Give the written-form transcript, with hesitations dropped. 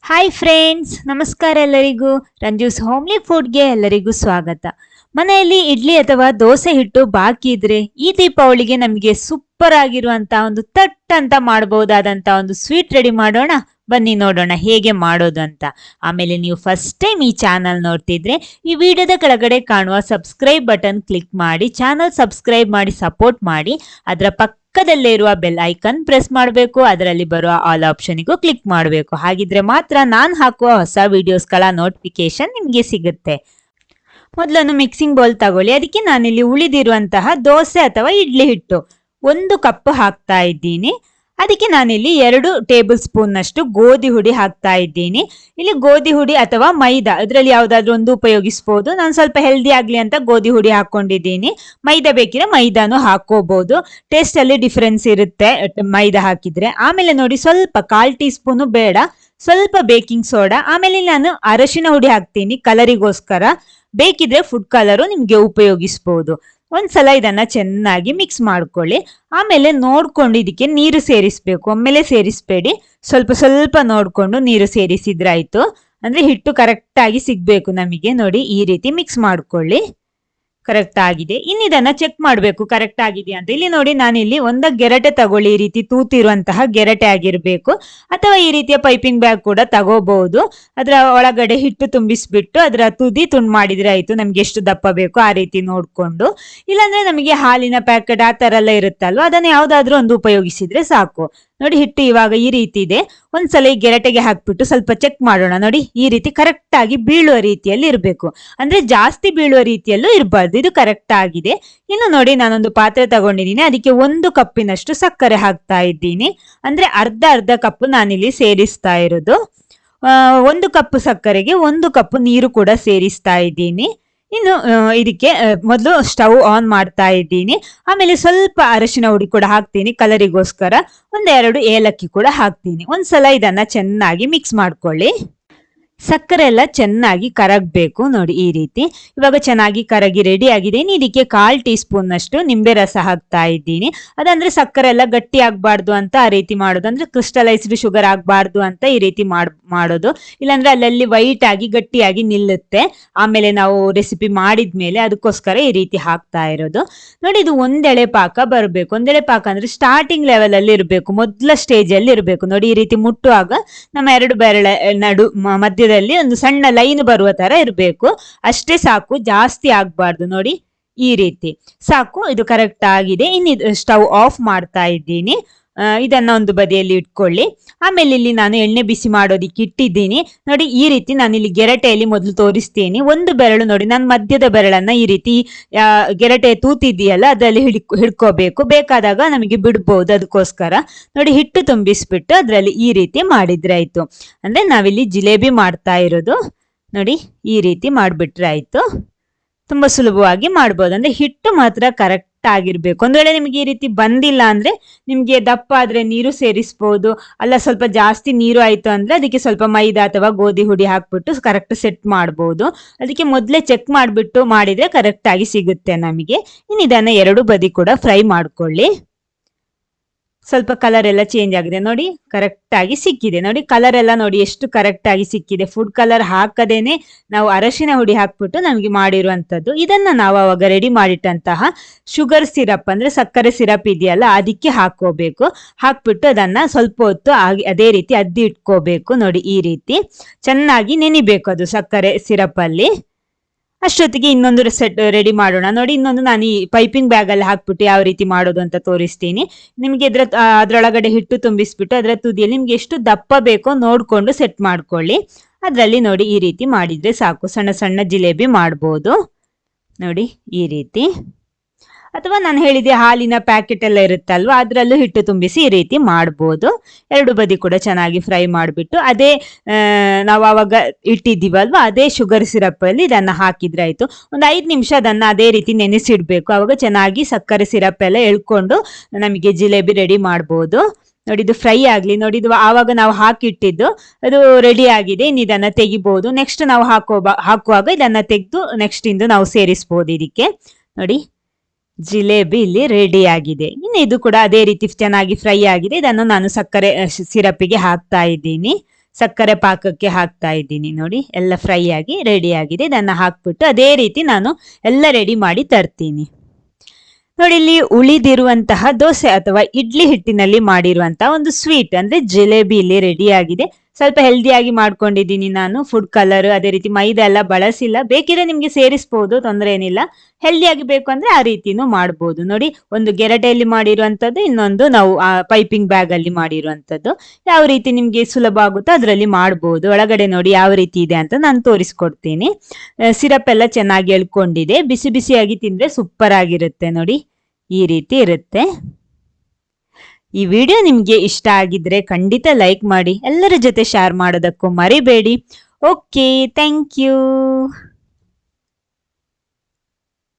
Hi friends, ನಮಸ್ಕಾರ ಎಲ್ಲರಿಗೂ. ರಂಜೂಸ್ homely ಫುಡ್ಗೆ ಎಲ್ಲರಿಗೂ ಸ್ವಾಗತ. ಮನೆಯಲ್ಲಿ ಇಡ್ಲಿ ಅಥವಾ ದೋಸೆ ಹಿಟ್ಟು ಬಾಕಿ ಇದ್ರೆ ಈ ದೀಪಾವಳಿಗೆ ನಮಗೆ ಸೂಪರ್ ಆಗಿರುವಂತ ಒಂದು ತಟ್ ಅಂತ ಮಾಡಬಹುದಾದಂತ ಒಂದು ಸ್ವೀಟ್ ರೆಡಿ ಮಾಡೋಣ. ಬನ್ನಿ ನೋಡೋಣ ಹೇಗೆ ಮಾಡೋದು ಅಂತ. ಆಮೇಲೆ ನೀವು ಫಸ್ಟ್ ಟೈಮ್ ಈ ಚಾನಲ್ ನೋಡ್ತಿದ್ರೆ ಈ ವಿಡಿಯೋದ ಕೆಳಗಡೆ ಕಾಣುವ ಸಬ್ಸ್ಕ್ರೈಬ್ ಬಟನ್ ಕ್ಲಿಕ್ ಮಾಡಿ ಚಾನಲ್ ಸಬ್ಸ್ಕ್ರೈಬ್ ಮಾಡಿ ಸಪೋರ್ಟ್ ಮಾಡಿ. ಅದರ ಪಕ್ಕದಲ್ಲೇ ಇರುವ ಬೆಲ್ ಐಕನ್ ಪ್ರೆಸ್ ಮಾಡಬೇಕು. ಅದರಲ್ಲಿ ಬರುವ ಆಲ್ ಆಪ್ಷನ್ಗೂ ಕ್ಲಿಕ್ ಮಾಡಬೇಕು. ಹಾಗಿದ್ರೆ ಮಾತ್ರ ನಾನು ಹಾಕುವ ಹೊಸ ವಿಡಿಯೋಸ್ಗಳ ನೋಟಿಫಿಕೇಶನ್ ನಿಮಗೆ ಸಿಗುತ್ತೆ. ಮೊದಲೊಂದು ಮಿಕ್ಸಿಂಗ್ ಬೌಲ್ ತಗೊಳ್ಳಿ. ಅದಕ್ಕೆ ನಾನಿಲ್ಲಿ ಉಳಿದಿರುವಂತಹ ದೋಸೆ ಅಥವಾ ಇಡ್ಲಿ ಹಿಟ್ಟು 1 ಕಪ್ ಹಾಕ್ತಾ ಇದ್ದೀನಿ. ಅದಕ್ಕೆ ನಾನಿಲ್ಲಿ 2 ಟೇಬಲ್ ಸ್ಪೂನ್ ನಷ್ಟು ಗೋಧಿ ಹುಡಿ ಹಾಕ್ತಾ ಇದ್ದೀನಿ. ಇಲ್ಲಿ ಗೋಧಿ ಹುಡಿ ಅಥವಾ ಮೈದಾ ಇದರಲ್ಲಿ ಯಾವ್ದಾದ್ರು ಒಂದು ಉಪಯೋಗಿಸಬಹುದು. ನಾನು ಸ್ವಲ್ಪ ಹೆಲ್ದಿ ಆಗ್ಲಿ ಅಂತ ಗೋಧಿ ಹುಡಿ ಹಾಕೊಂಡಿದ್ದೀನಿ. ಮೈದಾ ಬೇಕಿದ್ರೆ ಮೈದಾನು ಹಾಕೋಬಹುದು. ಟೇಸ್ಟ್ ಅಲ್ಲಿ ಡಿಫರೆನ್ಸ್ ಇರುತ್ತೆ ಮೈದಾ ಹಾಕಿದ್ರೆ. ಆಮೇಲೆ ನೋಡಿ, ಸ್ವಲ್ಪ 1/4 ಟೀ ಸ್ಪೂನ್ ಬೇಡ, ಸ್ವಲ್ಪ ಬೇಕಿಂಗ್ ಸೋಡಾ. ಆಮೇಲೆ ನಾನು ಅರಶಿನ ಹುಡಿ ಹಾಕ್ತೀನಿ ಕಲರಿಗೋಸ್ಕರ. ಬೇಕಿದ್ರೆ ಫುಡ್ ಕಲರು ನಿಮ್ಗೆ ಉಪಯೋಗಿಸಬಹುದು. ಒಂದ್ಸಲ ಇದನ್ನ ಚೆನ್ನಾಗಿ ಮಿಕ್ಸ್ ಮಾಡ್ಕೊಳ್ಳಿ. ಆಮೇಲೆ ನೋಡ್ಕೊಂಡು ಇದಕ್ಕೆ ನೀರು ಸೇರಿಸ್ಬೇಕು. ಒಮ್ಮೆಲೆ ಸೇರಿಸ್ಬೇಡಿ, ಸ್ವಲ್ಪ ಸ್ವಲ್ಪ ನೋಡ್ಕೊಂಡು ನೀರು ಸೇರಿಸಿದ್ರಾಯ್ತು. ಅಂದ್ರೆ ಹಿಟ್ಟು ಕರೆಕ್ಟ್ ಆಗಿ ಸಿಗ್ಬೇಕು ನಮಗೆ. ನೋಡಿ, ಈ ರೀತಿ ಮಿಕ್ಸ್ ಮಾಡ್ಕೊಳ್ಳಿ. ಕರೆಕ್ಟ್ ಆಗಿದೆ. ಇನ್ನು ಇದನ್ನ ಚೆಕ್ ಮಾಡಬೇಕು ಕರೆಕ್ಟ್ ಆಗಿದೆ ಅಂತ. ಇಲ್ಲಿ ನೋಡಿ, ನಾನಿಲ್ಲಿ ಗೆರಟೆ ತಗೊಳ್ಳಿ. ಈ ರೀತಿ ತೂತಿರುವಂತಹ ಗೆರಟೆ ಆಗಿರ್ಬೇಕು, ಅಥವಾ ಈ ರೀತಿಯ ಪೈಪಿಂಗ್ ಬ್ಯಾಗ್ ಕೂಡ ತಗೋಬಹುದು. ಅದರ ಒಳಗಡೆ ಹಿಟ್ಟು ತುಂಬಿಸ್ಬಿಟ್ಟು ಅದರ ತುದಿ ತುಂಡು ಮಾಡಿದ್ರೆ ಆಯ್ತು. ನಮ್ಗೆ ಎಷ್ಟು ದಪ್ಪ ಬೇಕು ಆ ರೀತಿ ನೋಡ್ಕೊಂಡು. ಇಲ್ಲಾಂದ್ರೆ ನಮಗೆ ಹಾಲಿನ ಪ್ಯಾಕೆಟ್ ಆ ತರ ಎಲ್ಲ ಇರುತ್ತಲ್ವ, ಅದನ್ನ ಯಾವ್ದಾದ್ರು ಒಂದು ಉಪಯೋಗಿಸಿದ್ರೆ ಸಾಕು. ನೋಡಿ, ಹಿಟ್ಟು ಇವಾಗ ಈ ರೀತಿ ಇದೆ. ಒಂದ್ಸಲ ಈ ಗೆರಟೆಗೆ ಹಾಕ್ಬಿಟ್ಟು ಸ್ವಲ್ಪ ಚೆಕ್ ಮಾಡೋಣ. ನೋಡಿ, ಈ ರೀತಿ ಕರೆಕ್ಟ್ ಆಗಿ ಬೀಳುವ ರೀತಿಯಲ್ಲಿ ಇರಬೇಕು. ಅಂದ್ರೆ ಜಾಸ್ತಿ ಬೀಳುವ ರೀತಿಯಲ್ಲೂ ಇರಬಾರ್ದು. ಇದು ಕರೆಕ್ಟ್ ಆಗಿದೆ. ಇನ್ನು ನೋಡಿ, ನಾನೊಂದು ಪಾತ್ರೆ ತಗೊಂಡಿದ್ದೀನಿ. ಅದಕ್ಕೆ 1 ಕಪ್ಪಿನಷ್ಟು ಸಕ್ಕರೆ ಹಾಕ್ತಾ ಇದ್ದೀನಿ. ಅಂದ್ರೆ ಅರ್ಧ ಅರ್ಧ ಕಪ್ ನಾನಿಲ್ಲಿ ಸೇರಿಸ್ತಾ ಇರೋದು. 1 ಕಪ್ ಸಕ್ಕರೆಗೆ 1 ಕಪ್ ನೀರು ಕೂಡ ಸೇರಿಸ್ತಾ ಇದ್ದೀನಿ. ಇನ್ನು ಇದಕ್ಕೆ ಮೊದಲು ಸ್ಟವ್ ಆನ್ ಮಾಡ್ತಾ ಇದ್ದೀನಿ. ಆಮೇಲೆ ಸ್ವಲ್ಪ ಅರಶಿನ ಹುಡಿ ಕೂಡ ಹಾಕ್ತೀನಿ ಕಲರಿಗೋಸ್ಕರ. 1-2 ಏಲಕ್ಕಿ ಕೂಡ ಹಾಕ್ತೀನಿ. ಒಂದ್ಸಲ ಇದನ್ನ ಚೆನ್ನಾಗಿ ಮಿಕ್ಸ್ ಮಾಡ್ಕೊಳ್ಳಿ. ಸಕ್ಕರೆ ಎಲ್ಲ ಚೆನ್ನಾಗಿ ಕರಗಬೇಕು. ನೋಡಿ, ಈ ರೀತಿ ಇವಾಗ ಚೆನ್ನಾಗಿ ಕರಗಿ ರೆಡಿ ಆಗಿದೆ. ಇನ್ನು ಇದಕ್ಕೆ 1/4 ಟೀ ಸ್ಪೂನ್ ನಷ್ಟು ನಿಂಬೆ ರಸ ಹಾಕ್ತಾ ಇದ್ದೀನಿ. ಅದಂದ್ರೆ ಸಕ್ಕರೆ ಎಲ್ಲ ಗಟ್ಟಿ ಆಗ್ಬಾರ್ದು ಅಂತ ಆ ರೀತಿ ಮಾಡೋದು. ಅಂದ್ರೆ ಕ್ರಿಸ್ಟಲೈಸ್ಡ್ ಶುಗರ್ ಆಗ್ಬಾರ್ದು ಅಂತ ಈ ರೀತಿ ಮಾಡೋದು. ಇಲ್ಲಾಂದ್ರೆ ಅಲ್ಲಲ್ಲಿ ವೈಟ್ ಆಗಿ ಗಟ್ಟಿಯಾಗಿ ನಿಲ್ಲುತ್ತೆ. ಆಮೇಲೆ ನಾವು ರೆಸಿಪಿ ಮಾಡಿದ್ಮೇಲೆ ಅದಕ್ಕೋಸ್ಕರ ಈ ರೀತಿ ಹಾಕ್ತಾ ಇರೋದು. ನೋಡಿ, ಇದು ಒಂದೆಳೆ ಪಾಕ ಬರಬೇಕು. ಒಂದೆಳೆ ಪಾಕ ಅಂದ್ರೆ ಸ್ಟಾರ್ಟಿಂಗ್ ಲೆವೆಲ್ ಅಲ್ಲಿ ಇರಬೇಕು, ಮೊದಲ ಸ್ಟೇಜ್ ಅಲ್ಲಿ ಇರಬೇಕು. ನೋಡಿ, ಈ ರೀತಿ ಮುಟ್ಟುವಾಗ ನಮ್ಮ 2 ಬೆರಳ ಮಧ್ಯ ಒಂದು ಸಣ್ಣ ಲೈನ್ ಬರುವ ತರ ಇರಬೇಕು. ಅಷ್ಟೇ ಸಾಕು, ಜಾಸ್ತಿ ಆಗ್ಬಾರ್ದು. ನೋಡಿ, ಈ ರೀತಿ ಸಾಕು. ಇದು ಕರೆಕ್ಟ್ ಆಗಿದೆ. ಇನ್ನು ಸ್ಟವ್ ಆಫ್ ಮಾಡ್ತಾ ಇದ್ದೀನಿ. ಇದನ್ನ ಒಂದು ಬದಿಯಲ್ಲಿ ಇಟ್ಕೊಳ್ಳಿ. ಆಮೇಲೆ ಇಲ್ಲಿ ನಾನು ಎಣ್ಣೆ ಬಿಸಿ ಮಾಡೋದಿಕ್ಕೆ ಇಟ್ಟಿದ್ದೀನಿ. ನೋಡಿ, ಈ ರೀತಿ ನಾನು ಇಲ್ಲಿ ಗೆರಟೆಯಲ್ಲಿ ಮೊದಲು ತೋರಿಸ್ತೀನಿ. ಒಂದು ಬೆರಳು ನೋಡಿ, ನಾನು ಮಧ್ಯದ ಬೆರಳನ್ನ ಈ ರೀತಿ ಗೆರಟೆ ತೂತಿದೆಯಲ್ಲ ಅದರಲ್ಲಿ ಹಿಡ್ಕೋಬೇಕು. ಬೇಕಾದಾಗ ನಮಗೆ ಬಿಡ್ಬಹುದು. ಅದಕ್ಕೋಸ್ಕರ ನೋಡಿ, ಹಿಟ್ಟು ತುಂಬಿಸ್ಬಿಟ್ಟು ಅದರಲ್ಲಿ ಈ ರೀತಿ ಮಾಡಿದ್ರೆ ಆಯ್ತು. ಅಂದ್ರೆ ನಾವಿಲ್ಲಿ ಜಿಲೇಬಿ ಮಾಡ್ತಾ ಇರೋದು. ನೋಡಿ, ಈ ರೀತಿ ಮಾಡ್ಬಿಟ್ರೆ ಆಯ್ತು. ತುಂಬಾ ಸುಲಭವಾಗಿ ಮಾಡ್ಬೋದು. ಅಂದ್ರೆ ಹಿಟ್ಟು ಮಾತ್ರ ಕರೆಕ್ಟ್ ಆಗಿರ್ಬೇಕು. ಒಂದ್ ವೇಳೆ ನಿಮ್ಗೆ ಈ ರೀತಿ ಬಂದಿಲ್ಲ ಅಂದ್ರೆ ನಿಮ್ಗೆ ದಪ್ಪ ಆದ್ರೆ ನೀರು ಸೇರಿಸಬಹುದು. ಅಲ್ಲ, ಸ್ವಲ್ಪ ಜಾಸ್ತಿ ನೀರು ಆಯ್ತು ಅಂದ್ರೆ ಅದಕ್ಕೆ ಸ್ವಲ್ಪ ಮೈದಾ ಅಥವಾ ಗೋಧಿ ಹುಡಿ ಹಾಕ್ಬಿಟ್ಟು ಕರೆಕ್ಟ್ ಸೆಟ್ ಮಾಡಬಹುದು. ಅದಕ್ಕೆ ಮೊದಲೇ ಚೆಕ್ ಮಾಡ್ಬಿಟ್ಟು ಮಾಡಿದ್ರೆ ಕರೆಕ್ಟ್ ಆಗಿ ಸಿಗುತ್ತೆ ನಮಗೆ. ಇನ್ನು ಇದನ್ನ 2 ಬದಿ ಕೂಡ ಫ್ರೈ ಮಾಡ್ಕೊಳ್ಳಿ. ಸ್ವಲ್ಪ ಕಲರ್ ಎಲ್ಲ ಚೇಂಜ್ ಆಗಿದೆ. ನೋಡಿ, ಕರೆಕ್ಟ್ ಆಗಿ ಸಿಕ್ಕಿದೆ. ನೋಡಿ, ಕಲರ್ ಎಲ್ಲ ನೋಡಿ ಎಷ್ಟು ಕರೆಕ್ಟ್ ಆಗಿ ಸಿಕ್ಕಿದೆ. ಫುಡ್ ಕಲರ್ ಹಾಕದೇನೆ ನಾವು ಅರಶಿನ ಹುಡಿ ಹಾಕ್ಬಿಟ್ಟು ನಮಗೆ ಮಾಡಿರುವಂತದ್ದು. ಇದನ್ನ ನಾವು ಅವಾಗ ರೆಡಿ ಮಾಡಿಟ್ಟಂತಹ ಶುಗರ್ ಸಿರಪ್ ಅಂದ್ರೆ ಸಕ್ಕರೆ ಸಿರಪ್ ಇದೆಯಲ್ಲ ಅದಕ್ಕೆ ಹಾಕೋಬೇಕು. ಹಾಕ್ಬಿಟ್ಟು ಅದನ್ನ ಸ್ವಲ್ಪ ಹೊತ್ತು ಅದೇ ರೀತಿ ಅದ್ದಿ ಇಟ್ಕೋಬೇಕು. ನೋಡಿ, ಈ ರೀತಿ ಚೆನ್ನಾಗಿ ನೆನಿಬೇಕು ಅದು ಸಕ್ಕರೆ ಸಿರಪ್ ಅಲ್ಲಿ. ಅಷ್ಟೊತ್ತಿಗೆ ಇನ್ನೊಂದು ಸೆಟ್ ರೆಡಿ ಮಾಡೋಣ. ನೋಡಿ, ಇನ್ನೊಂದು ನಾನು ಈ ಪೈಪಿಂಗ್ ಬ್ಯಾಗ್ ಅಲ್ಲಿ ಹಾಕ್ಬಿಟ್ಟು ಯಾವ ರೀತಿ ಮಾಡೋದು ಅಂತ ತೋರಿಸ್ತೀನಿ ನಿಮ್ಗೆ. ಅದ್ರೊಳಗಡೆ ಹಿಟ್ಟು ತುಂಬಿಸ್ಬಿಟ್ಟು ಅದರ ತುದಿಯಲ್ಲಿ ನಿಮ್ಗೆ ಎಷ್ಟು ದಪ್ಪ ಬೇಕೋ ನೋಡ್ಕೊಂಡು ಸೆಟ್ ಮಾಡ್ಕೊಳ್ಳಿ. ಅದ್ರಲ್ಲಿ ನೋಡಿ, ಈ ರೀತಿ ಮಾಡಿದ್ರೆ ಸಾಕು. ಸಣ್ಣ ಸಣ್ಣ ಜಿಲೇಬಿ ಮಾಡ್ಬೋದು. ನೋಡಿ, ಈ ರೀತಿ. ಅಥವಾ ನಾನು ಹೇಳಿದೆ ಹಾಲಿನ ಪ್ಯಾಕೆಟ್ ಎಲ್ಲ ಇರುತ್ತಲ್ವಾ, ಅದ್ರಲ್ಲೂ ಹಿಟ್ಟು ತುಂಬಿಸಿ ಈ ರೀತಿ ಮಾಡ್ಬೋದು. 2 ಬದಿ ಕೂಡ ಚೆನ್ನಾಗಿ ಫ್ರೈ ಮಾಡಿಬಿಟ್ಟು ಅದೇ ನಾವು ಅವಾಗ ಇಟ್ಟಿದ್ದೀವಲ್ವಾ ಅದೇ ಶುಗರ್ ಸಿರಪ್ ಅಲ್ಲಿ ಇದನ್ನ ಹಾಕಿದ್ರೆ ಆಯ್ತು. ಒಂದು 5 ನಿಮಿಷ ಅದನ್ನ ಅದೇ ರೀತಿ ನೆನೆಸಿಡ್ಬೇಕು. ಅವಾಗ ಚೆನ್ನಾಗಿ ಸಕ್ಕರೆ ಸಿರಪ್ ಎಲ್ಲ ಎಳ್ಕೊಂಡು ನಮಗೆ ಜಿಲೇಬಿ ರೆಡಿ ಮಾಡ್ಬೋದು. ನೋಡಿ, ಇದು ಫ್ರೈ ಆಗ್ಲಿ. ನೋಡಿ, ಇದು ಆವಾಗ ನಾವು ಹಾಕಿಟ್ಟಿದ್ದು ಅದು ರೆಡಿ ಆಗಿದೆ. ಇನ್ನು ಇದನ್ನ ತೆಗಿಬಹುದು. ನೆಕ್ಸ್ಟ್ ನಾವು ಹಾಕುವಾಗ ಇದನ್ನ ತೆಗೆದು ನೆಕ್ಸ್ಟ್ ಇಂದು ನಾವು ಸೇರಿಸಬಹುದು ಇದಕ್ಕೆ. ನೋಡಿ, ಜಿಲೇಬಿ ಇಲ್ಲಿ ರೆಡಿ ಆಗಿದೆ. ಇನ್ನು ಇದು ಕೂಡ ಅದೇ ರೀತಿ ಚೆನ್ನಾಗಿ ಫ್ರೈ ಆಗಿದೆ. ಇದನ್ನು ನಾನು ಸಕ್ಕರೆ ಸಿರಪ್ಪಿಗೆ ಹಾಕ್ತಾ ಇದ್ದೀನಿ. ಸಕ್ಕರೆ ಪಾಕಕ್ಕೆ ಹಾಕ್ತಾ ಇದ್ದೀನಿ. ನೋಡಿ ಎಲ್ಲ ಫ್ರೈ ಆಗಿ ರೆಡಿ ಆಗಿದೆ. ಇದನ್ನ ಹಾಕ್ಬಿಟ್ಟು ಅದೇ ರೀತಿ ನಾನು ಎಲ್ಲ ರೆಡಿ ಮಾಡಿ ತರ್ತೀನಿ. ನೋಡಿ ಇಲ್ಲಿ ಉಳಿದಿರುವಂತಹ ದೋಸೆ ಅಥವಾ ಇಡ್ಲಿ ಹಿಟ್ಟಿನಲ್ಲಿ ಮಾಡಿರುವಂತಹ ಒಂದು ಸ್ವೀಟ್ ಅಂದ್ರೆ ಜಿಲೇಬಿ ಇಲ್ಲಿ ರೆಡಿ ಆಗಿದೆ. ಸ್ವಲ್ಪ ಹೆಲ್ದಿಯಾಗಿ ಮಾಡ್ಕೊಂಡಿದ್ದೀನಿ ನಾನು. ಫುಡ್ ಕಲರ್ ಅದೇ ರೀತಿ ಮೈದಾ ಎಲ್ಲ ಬಳಸಿಲ್ಲ. ಬೇಕಿದ್ರೆ ನಿಮ್ಗೆ ಸೇರಿಸಬಹುದು, ತೊಂದರೆ ಏನಿಲ್ಲ. ಹೆಲ್ದಿಯಾಗಿ ಬೇಕು ಅಂದ್ರೆ ಆ ರೀತಿನೂ ಮಾಡ್ಬೋದು. ನೋಡಿ ಒಂದು ಗೆರಟೆಯಲ್ಲಿ ಮಾಡಿರುವಂತದ್ದು, ಇನ್ನೊಂದು ನಾವು ಪೈಪಿಂಗ್ ಬ್ಯಾಗ್ ಅಲ್ಲಿ ಮಾಡಿರುವಂತದ್ದು. ಯಾವ ರೀತಿ ನಿಮ್ಗೆ ಸುಲಭ ಆಗುತ್ತೋ ಅದರಲ್ಲಿ ಮಾಡ್ಬೋದು. ಒಳಗಡೆ ನೋಡಿ ಯಾವ ರೀತಿ ಇದೆ ಅಂತ ನಾನು ತೋರಿಸ್ಕೊಡ್ತೀನಿ. ಸಿರಪ್ ಎಲ್ಲ ಚೆನ್ನಾಗಿ ಎಳ್ಕೊಂಡಿದೆ. ಬಿಸಿ ಬಿಸಿಯಾಗಿ ತಿಂದ್ರೆ ಸೂಪರ್ ಆಗಿರುತ್ತೆ. ನೋಡಿ ಈ ರೀತಿ ಇರುತ್ತೆ. ಈ ವಿಡಿಯೋ ನಿಮ್ಗೆ ಇಷ್ಟ ಆಗಿದ್ರೆ ಖಂಡಿತ ಲೈಕ್ ಮಾಡಿ, ಎಲ್ಲರ ಜೊತೆ ಶೇರ್ ಮಾಡೋದಕ್ಕೂ ಮರಿಬೇಡಿ. Okay, thank you.